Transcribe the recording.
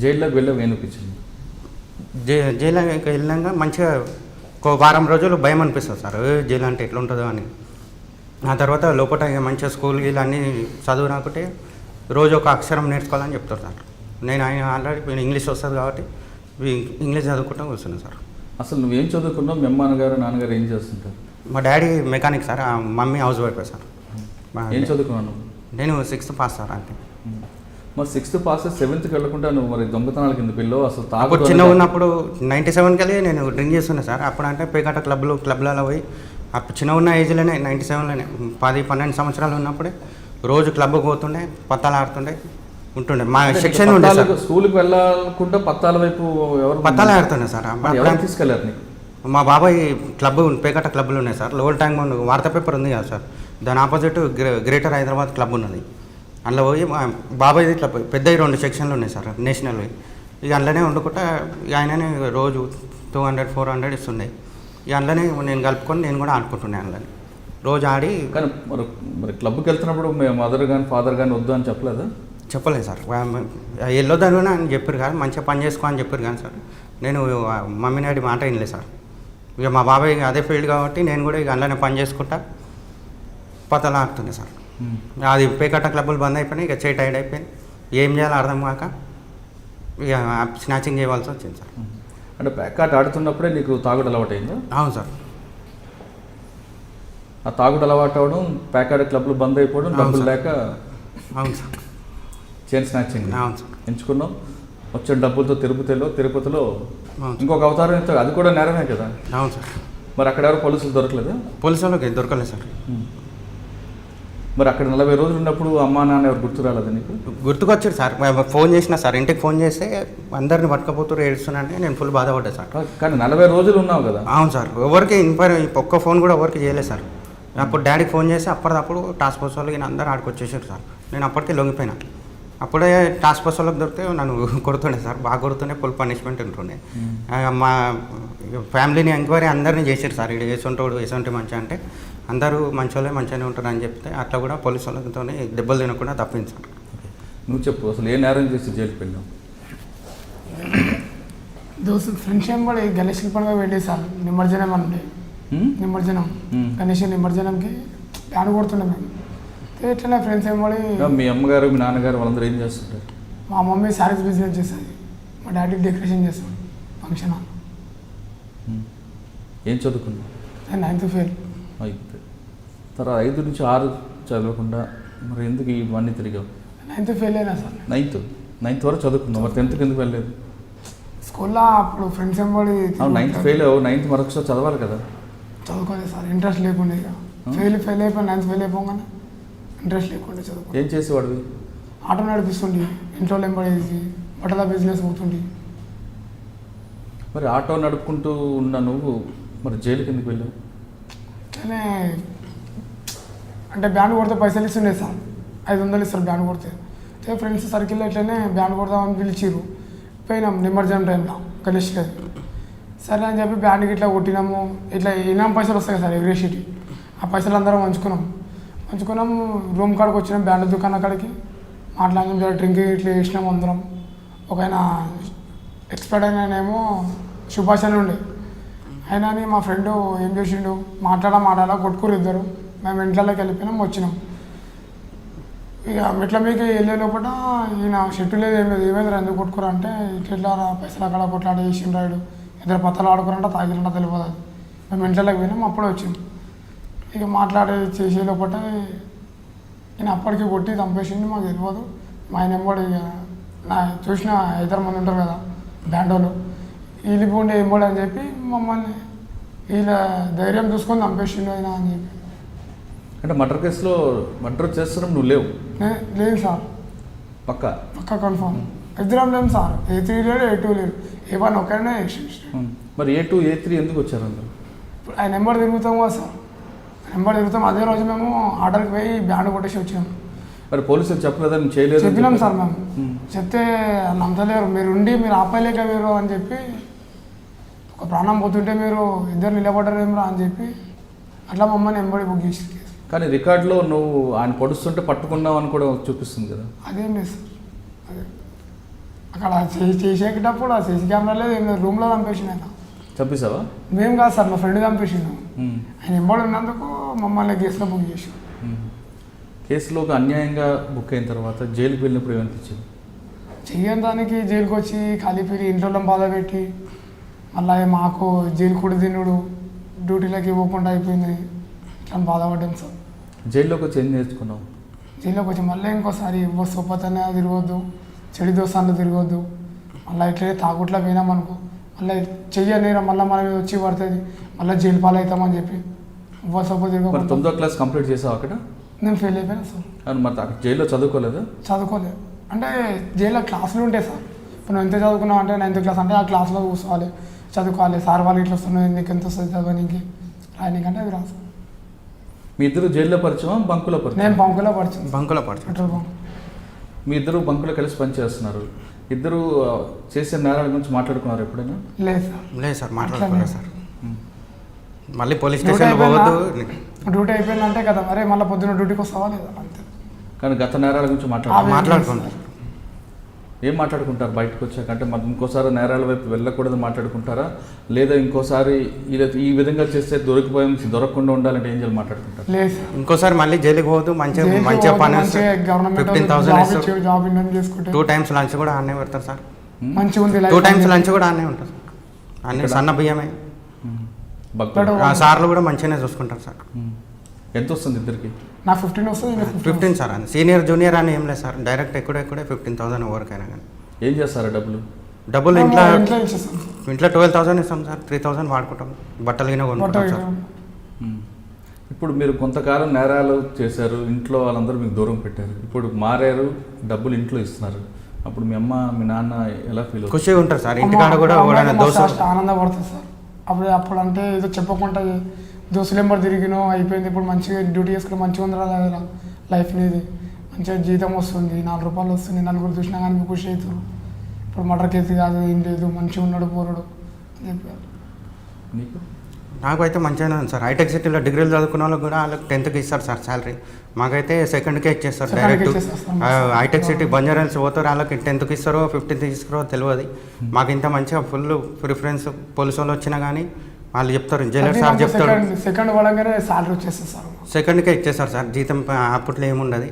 జైల్లోకి వెళ్ళావు ఏమనిపించింది? జైలుకి వెళ్ళాక మంచిగా ఒక వారం రోజులు భయం అనిపిస్తుంది సార్, జైలు అంటే ఎట్లుంటుందో అని. ఆ తర్వాత లోపల మంచిగా స్కూల్ గీళ్ళు అన్నీ చదువు రాకుంటే రోజు ఒక అక్షరం నేర్చుకోవాలని చెప్తారు సార్. నేను ఆల్రెడీ ఇంగ్లీష్ వస్తుంది కాబట్టి ఇంగ్లీష్ చదువుకుంటూ కూర్చున్నాను సార్. అసలు నువ్వేం చదువుకున్నావు? మీ అమ్మ నాన్నగారు ఏం చేస్తుంటారు? మా daddy mechanic sir, mummy house wife sir. ఏం చదువుకున్నాను? నేను 6th పాస్ సార్ అంతే. మరి 6th పాస్ 7th వెళ్ళకుండా నువ్వు మరి దొంగతనాల కింద పిల్లలు అసలు అప్పుడు చిన్న ఉన్నప్పుడు 97 వెళ్ళి నేను డ్రింక్ చేస్తున్నా సార్. అప్పుడు అంటే పేకాట క్లబ్లలో పోయి అప్పుడు చిన్న ఉన్న ఏజ్లోనే 97లోనే 10-12 సంవత్సరాలు ఉన్నప్పుడే రోజు క్లబ్కి పోతుండే, పత్తాలు ఆడుతుండే ఉంటుండే. మా సెక్షన్ ఉండే సార్. స్కూల్కి వెళ్ళకుండా పత్తాల వైపు ఎవరు పత్తాలు ఆడుతుండే సార్. తీసుకెళ్ళారు? మా బాబాయ్ పేకాట క్లబ్లు ఉన్నాయి సార్. లోవల్ ట్యాంక్ బండ్ వార్తా పేపర్ ఉంది కదా సార్, దాని ఆపోజిట్ గ్రేటర్ హైదరాబాద్ క్లబ్ ఉన్నది. అందులో పోయి మా బాబాయ్ది ఇట్లా పెద్ద 2 సెక్షన్లు ఉన్నాయి సార్ నేషనల్వి. ఇక అందులోనే వండుకుంటా ఇక ఆయననే రోజు 200-400 ఇస్తుండే. ఇక అందులోనే నేను కలుపుకొని నేను కూడా ఆడుకుంటుండే అందులోనే రోజు ఆడి. కానీ మరి క్లబ్కి వెళ్తున్నప్పుడు మీ మదర్ కానీ ఫాదర్ కానీ వద్దు అని చెప్పలేదా? చెప్పలేదు సార్. వెళ్ళొద్దని అని చెప్పారు కానీ మంచిగా పని చేసుకో అని చెప్పారు కానీ సార్, నేను మమ్మీ డాడీ మాట వినలేదు సార్. ఇక మా బాబాయ్ అదే ఫీల్డ్ కాబట్టి నేను కూడా ఇక అందులోనే పని చేసుకుంటా పతలా ఆడుతుంది సార్. అది పేకాట క్లబ్బులు బంద్ అయిపోయినాయి, ఇక చేయి టైడ్ అయిపోయింది, ఏం చేయాలో అర్థం కాక ఇక స్నాచింగ్ చేయవలసి వచ్చింది సార్. అంటే పేకాట ఆడుతున్నప్పుడే నీకు తాగుడు అలవాటు అయిందా? అవును సార్. ఆ తాగుడు అలవాటు అవడం, పేకాట క్లబ్లు బంద్ అయిపోవడం, డబ్బులు లేక అవును సార్ చైన్ స్నాచింగ్ అవును సార్ ఎంచుకున్నాం. వచ్చే డబ్బులతో తిరుపతిలో ఇంకొక అవతారం, అది కూడా నేరమే కదా? అవును సార్. మరి అక్కడ ఎవరు పోలీసులు దొరకలేదా? పోలీసులకి దొరకలేదు సార్. మరి అక్కడ 40 రోజులు ఉన్నప్పుడు అమ్మా నాన్న ఎవరు గుర్తు రాలేదు నీకు? గుర్తుకొచ్చారు సార్. ఫోన్ చేసిన సార్, ఇంటికి ఫోన్ చేస్తే అందరిని పట్టుకపోతూ ఏడుస్తున్నానంటే నేను ఫుల్ బాధపడ్డా సార్. కానీ 40 రోజులు ఉన్నావు కదా? అవును సార్. ఎవరికి ఒక్క ఫోన్ కూడా ఎవరికి చేయలేదు సార్. అప్పుడు డాడీకి ఫోన్ చేసి అప్పటిదప్పుడు టాస్క్ ఫోర్స్ వాళ్ళకి అందరూ ఆడుకొచ్చేసారు సార్. నేను అప్పటికే లొంగిపోయినా. అప్పుడే టాస్క్ ఫోర్స్ వాళ్ళకి దొరికితే నన్ను కొడుతుండే సార్, బాగా కొడుతుండే, ఫుల్ పనిష్మెంట్ ఉంటుండే. మా ఫ్యామిలీని ఎంక్వైరీ అందరినీ చేశారు సార్. ఇక్కడ ఎసొంటి మంచి అంటే అందరూ మంచోళ్ళే మంచిగానే ఉంటారు అని చెప్తే అట్లా కూడా పోలీసు వాళ్ళతో దెబ్బలు తినకుండా తప్పింది సార్. నువ్వు చెప్పు, అసలు ఏ నేరం చేసి జైలుకి వెళ్ళావు? దోస్తు ఫ్రెండ్స్ కూడా గణేష్ పండుగ వెళ్ళి సార్, నిమజ్జనం అంటే నిమజ్జనం గణేష్ నిమజ్జనంకి ప్యాన్ కొడుతుండే మేము. ఇట్లా ఫ్రెండ్స్ ఏమోడి. మీ అమ్మగారు మీ నాన్నగారు వాళ్ళందరూ ఏం చేస్తుంటారు? మా మమ్మీ శారీస్ బిజినెస్ చేస్తుంది, మా డాడీ డెకరేషన్ చేస్తాడు ఫంక్షన్ హాల్. ఏం చదువుకున్నావు? నేను 9th ఫెయిల్. తర్వాత 5 నుంచి 6 చదవకుండా మరి ఎందుకు ఇవన్నీ తిరిగావు? 9th ఫెయిల్ అయినా సార్. 9th వరకు చదువుకున్నావు, మరి 10th ఎందుకు వెళ్ళలేదు? స్కూల్లో అప్పుడు ఫ్రెండ్స్ ఏమోడి. 9th ఫెయిల్ అవ్వు, 9th మరొకసారి చదవాలి కదా? చదువుకోలేదు సార్, ఇంట్రెస్ట్ లేకుండా. ఇక ఫెయిల్ అయిపోయి 9th ఫెయిల్ అయిపోగానే ఇంట్రెస్ట్ లేకుండా చదువుకో. ఏం చేసేవాడివి? ఆటో నడిపిస్తుండి, ఇంట్లో ఎంబడేసి బట్టల బిజినెస్ అవుతుండి. మరి ఆటో నడుపుకుంటూ ఉన్న నువ్వు మరి జైలుకి ఎందుకు వెళ్ళావు? అట్లనే అంటే బ్యాండ్ కొడితే పైసలు ఇస్తుండే సార్, 500 ఇస్తారు బ్యాండ్ కొడితే. ఫ్రెండ్స్ సర్కిల్లో ఇట్లనే బ్యాండ్ కొడదామని పిలిచిరు, పోయినాం నిమజ్జనం టైంలో గణేష్ గారి. సరే అని చెప్పి బ్యాండ్కి ఇట్లా కొట్టినాము. ఇట్లా ఇనాం పైసలు వస్తాయి సార్ ఎగ్రేషిటీ, ఆ పైసలు అందరం మంచుకున్నాం. రూమ్ కాడికి వచ్చినాం, బ్యాండ్ దుకాణం కాడికి మాట్లాడినాం, డ్రింక్ ఇట్లా వేసినాం అందరం. ఒక ఆయన ఎక్స్పర్ట్ అయినానేమో సుభాష్ అని ఉండే, అయినా అని మా ఫ్రెండ్ ఏం చేసిండు, మాట్లాడా కొట్టుకురు ఇద్దరు. మేము ఇంట్లోకి వెళ్ళిపోయినాం, వచ్చినాం. ఇక మెట్ల మీకు వెళ్ళే లోపల ఈయన షెట్టు లేదు, ఏం లేదు, ఏమైంది ఎందుకు కొట్టుకురా అంటే ఇట్లా పైసలు అక్కడ కొట్లాడి వేసిన రాయుడు, ఇద్దరు పత్తలు ఆడుకురంట, తాగిరంట తెలియదు. అది మేము ఇంట్లోకి పోయినాం, అప్పుడే వచ్చినాం. ఇక మాట్లాడి చేసే లోపల నేను అప్పటికి కొట్టి చంపేసింది, మాకు తెలియదు. మా ఆయన ఎంబడి ఇక నా చూసిన 5 మంది ఉంటారు కదా బ్యాండ్ వాళ్ళు, వీళ్ళిపోండి ఎంబడి అని చెప్పి మమ్మల్ని వీళ్ళ ధైర్యం చూసుకొని చంపేసిండు ఆయన అని చెప్పి. అంటే మర్డర్ కేసులో మర్డర్ చేస్తున్నాం నువ్వు లేవు? లేదు సార్, పక్కా కన్ఫర్మ్. ఇద్దరం లేము సార్, A3 లేడు, A2 లేడు, A1 ఒకనే. మరి A2 A3 ఎందుకు వచ్చారు అందరూ? ఇప్పుడు ఆయన నెంబర్ తిరుగుతాం కదా సార్, నెంబర్ తిరుగుతాం. అదే రోజు మేము ఆర్డర్కి పోయి బ్యాండ్ కొట్టేసి వచ్చినాం. మరి పోలీసులు చెప్పలేదా? నేను చేయలేదు చెప్పినాం సార్. మేము చెప్తే నమ్మలేరు, మీరు ఉండి మీరు ఆపలేక మీరు అని చెప్పి, ఒక ప్రాణం పోతుంటే మీరు ఇద్దరు నిలబడ్డారేమరా అని చెప్పి అట్లా మమ్మల్ని ఎంబడి బుక్ చేసి. కానీ రికార్డులో నువ్వు ఆయన పొడుస్తుంటే పట్టుకున్నావు అని కూడా చూపిస్తుంది కదా? అదేం లేదు సార్, అక్కడ చేసేటప్పుడు ఆ సీసీ కెమెరా లేదు ఏం లేదు, రూమ్లో చంపేసిండు ఆయన. చంపేశావా? మేము కాదు సార్, మా ఫ్రెండ్ చంపేసిండు. ఆయన ఎంబడి ఉన్నందుకు మమ్మల్ని కేసులో బుక్ చేసి. కేసులో ఒక అన్యాయంగా బుక్ అయిన తర్వాత జైలుకి వెళ్ళినప్పుడు ఏమనిపించింది? చెయ్యని దానికి జైలుకి వచ్చి కలిపి ఇంట్లో బాధ పెట్టి మళ్ళీ మాకు జైలు కూడా తినుడు డ్యూటీలోకి ఇవ్వకుండా అయిపోయింది. ఇట్లా బాధపడ్డాం సార్. జైల్లోకి వచ్చి ఏం నేర్చుకున్నావు? జైల్లోకి వచ్చి మళ్ళీ ఇంకోసారి సొప్పతనే తిరగొద్దు, చెడు దోసాలు తిరగొద్దు, మళ్ళీ ఇట్లనే తాగుట్లా పోయినామనుకో మళ్ళీ చెయ్యలేరా మళ్ళీ మనం వచ్చి పడుతుంది, మళ్ళీ జైలు పాలు అవుతామని చెప్పి సొప్ప మరి తిరగకుండా. 9వ క్లాస్ కంప్లీట్ చేసావు అక్కడ? నేను ఫెయిల్ అయిపోయినా సార్. అవును, మరి అక్కడ జైల్లో చదువుకోలేదు? చదువుకోలేదు. అంటే జైల్లో క్లాసులు ఉంటాయి సార్. ఇప్పుడు నువ్వు ఎంత చదువుకున్నావు అంటే 9th క్లాస్ అంటే ఆ క్లాస్లో కూర్చోవాలి, చదువుకోవాలి. సార్ వాళ్ళు ఇట్లా వస్తున్నాయి, నీకు ఎంత వస్తుంది చదవడానికి రాయనీకంటే అవి రాదు. మీ ఇద్దరు జైల్లో పరిచయం, బంకులో పరిచయం? నేను బంకులో పడుతుంది, బంకులో పడుతుంది. Petrol bunk. మీ ఇద్దరు బంకులో కలిసి పనిచేస్తున్నారు. ఇద్దరు చేసే నేరాల గురించి మాట్లాడుకున్నారు ఎప్పుడైనా? లేదు సార్. లేదు సార్, మాట్లాడుకోలేదు సార్. మళ్ళీ పోలీస్ డ్యూటీ స్టేషన్లో పోవద్దు. డ్యూటీ అయిపోయిందంటే కదా అరే మళ్ళీ పొద్దున్న డ్యూటీకి వస్తావా లేదా అంతే. కానీ గత నేరాల గురించి మాట్లాడుకుంటారు. ఏం మాట్లాడుకుంటారు బయటకు వచ్చాక? అంటే మరి ఇంకోసారి నేరాల వైపు వెళ్ళకూడదు మాట్లాడుకుంటారా, లేదా ఇంకోసారి ఈ విధంగా చేస్తే దొరకకుండా ఉండాలంటే ఏం చేయాలి మాట్లాడుకుంటారు? లేదు సార్. ఇంకోసారి మళ్ళీ జైలుకి పోవద్దు, మంచిగా పని 15,000 ఇస్తారు. జాబ్ ఇన్వెస్ట్ చేసుకుంటే 2 times లంచ్ కూడా ఆనే పెడతారు సార్. మంచిగా ఉంది. 2 times లంచ్ కూడా ఆనే ఉంటుంది సార్. అన్నీ సన్న బియ్యమే. సార్లు కూడా మంచిగానే చూసుకుంటారు సార్. ఎంత వస్తుంది ఇద్దరికి? నాకు 15 వస్తుంది. 15 సార్. అని సీనియర్ జూనియర్ అని ఏం లేదు సార్, డైరెక్ట్ ఎక్కడే 15,000 ఎవరికైనా కానీ. ఏం చేస్తారా డబ్బులు? ఇంట్లో ఇచ్చేస్తాం. ఇంట్లో 12,000 ఇస్తాం సార్. 3,000 వాడుకుంటాం, బట్టలు గిన కొనుక్కుంటాం సార్. ఇప్పుడు మీరు కొంతకాలం నేరాలు చేశారు, ఇంట్లో వాళ్ళందరూ మీకు దూరం పెట్టారు, ఇప్పుడు మారారు, డబ్బులు ఇంట్లో ఇస్తున్నారు. అప్పుడు మీ అమ్మ మీ నాన్న ఎలా ఫీల్ అవుతారు? ఖుషిగా ఉంటారు సార్. ఇంటికాడ కూడా ఆనందపడుతుంది సార్. అప్పుడు అంటే ఏదో చెప్పకుండా దోస్తులు ఎంబడి తిరిగినో అయిపోయింది. ఇప్పుడు మంచిగా డ్యూటీ చేసుకుని మంచిగా ఉంది కదా లైఫ్ అనేది. మంచిగా జీతం వస్తుంది, 4 రూపాయలు వస్తుంది, నలుగురు చూసినా కానీ మీకు ఖుషి అవుతారు. ఇప్పుడు మటర్ కేసు కాదు, ఏం లేదు, మంచిగా ఉన్నాడు పోరుడు అని చెప్పారు. నీకు? నాకు అయితే మంచిగానే ఉంది సార్. హైటెక్ సిటీలో డిగ్రీలు చదువుకున్న వాళ్ళకి కూడా వాళ్ళకి 10th ఇస్తారు సార్ శాలరీ. మాకైతే 2nd ఇచ్చేస్తారు డైరెక్ట్. హైటెక్ సిటీ బంజారాల్స్ పోతారు, వాళ్ళకి 10th ఇస్తారో 15th ఇస్తారో తెలియదు. మాకు ఇంత మంచిగా ఫుల్ ప్రిఫరెన్స్ పోలీసు వాళ్ళు వచ్చినా కానీ వాళ్ళు చెప్తారు, జైలర్ సార్ చెప్తారు. సెకండ్ పడంగానే శాలరీ వచ్చేస్తారు సార్. 2nd ఇచ్చేస్తారు సార్. జీతం అప్పట్లో ఏముండదు.